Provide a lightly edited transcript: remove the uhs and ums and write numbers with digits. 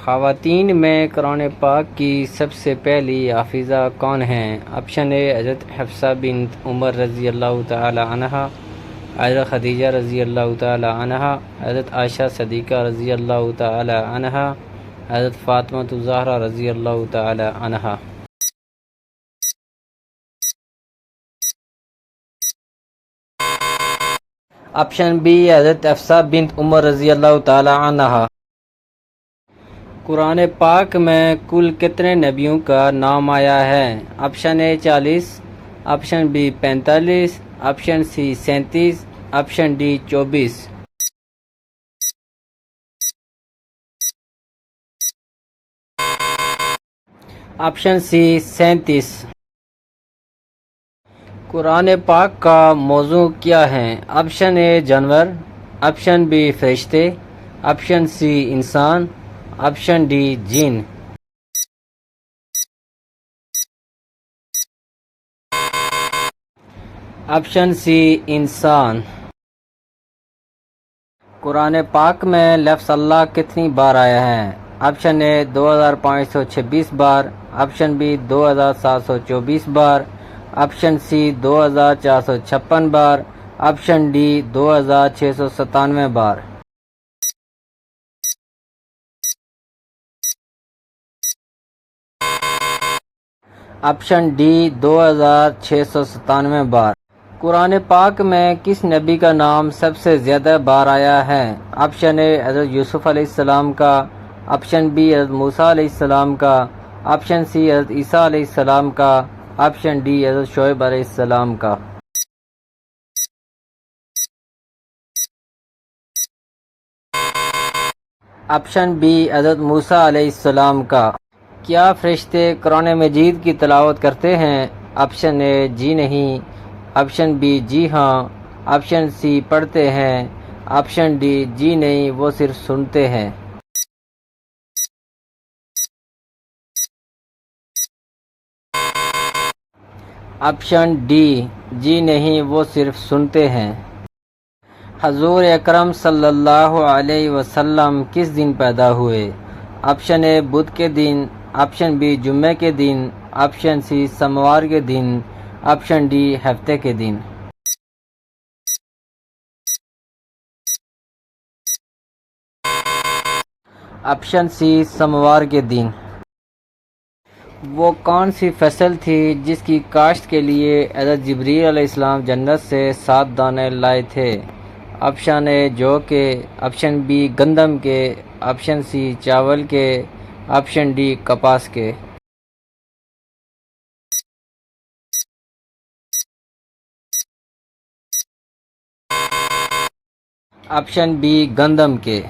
خواتین میں قرآن پاک کی سب سے پہلی حافظہ کون ہیں؟ آپشن اے حضرت حفصہ بنت عمر رضی اللہ تعالی عنہا، حضرت خدیجہ رضی اللہ تعالی عنہا، حضرت عائشہ صدیقہ رضی اللہ تعالی عنہا، حضرت فاطمہ الزہرا رضی اللہ تعالی عنہا۔ آپشن بی حضرت حفصہ بنت عمر رضی اللہ تعالی عنہا۔ قرآن پاک میں کل کتنے نبیوں کا نام آیا ہے؟ Option A 40، option B 45، option C 37، option D 24۔ Option C 37۔ قرآن پاک کا موضوع کیا ہے؟ آپشن اے جانور، آپشن بی فرشتے، آپشن سی انسان، آپشن ڈی جن۔ آپشن سی انسان۔ قرآن پاک میں لفظ اللہ کتنی بار آیا ہے؟ آپشن اے 2526 بار، آپشن بی 2724 بار، آپشن سی 2456 بار، آپشن ڈی 2697 بار۔ آپشن ڈی 2697 بار۔ قرآن پاک میں کس نبی کا نام سب سے زیادہ بار آیا ہے؟ آپشن اے حضرت یوسف علیہ السلام کا، آپشن بی حضرت موسیٰ علیہ السلام کا، آپشن سی حضرت عیسیٰ علیہ السلام کا، آپشن ڈی حضرت شعیب علیہ السلام کا۔ آپشن بی حضرت موسیٰ علیہ السلام کا۔ کیا فرشتے قرآن مجید کی تلاوت کرتے ہیں؟ آپشن اے جی نہیں، آپشن بی جی ہاں، آپشن سی پڑھتے ہیں، آپشن ڈی جی نہیں وہ صرف سنتے ہیں۔ آپشن ڈی جی نہیں وہ صرف سنتے ہیں۔ حضور اکرم صلی اللہ علیہ وسلم کس دن پیدا ہوئے؟ آپشن اے بدھ کے دن، آپشن بی جمعے کے دن، آپشن سی سوموار کے دن، آپشن ڈی ہفتے کے دن۔ آپشن سی سوموار کے دن۔ وہ کون سی فصل تھی جس کی کاشت کے لیے حضرت جبریل علیہ السلام جنت سے 7 دانے لائے تھے؟ آپشن اے جو کے، آپشن بی گندم کے، آپشن سی چاول کے، آپشن ڈی کپاس کے۔ آپشن بی گندم کے۔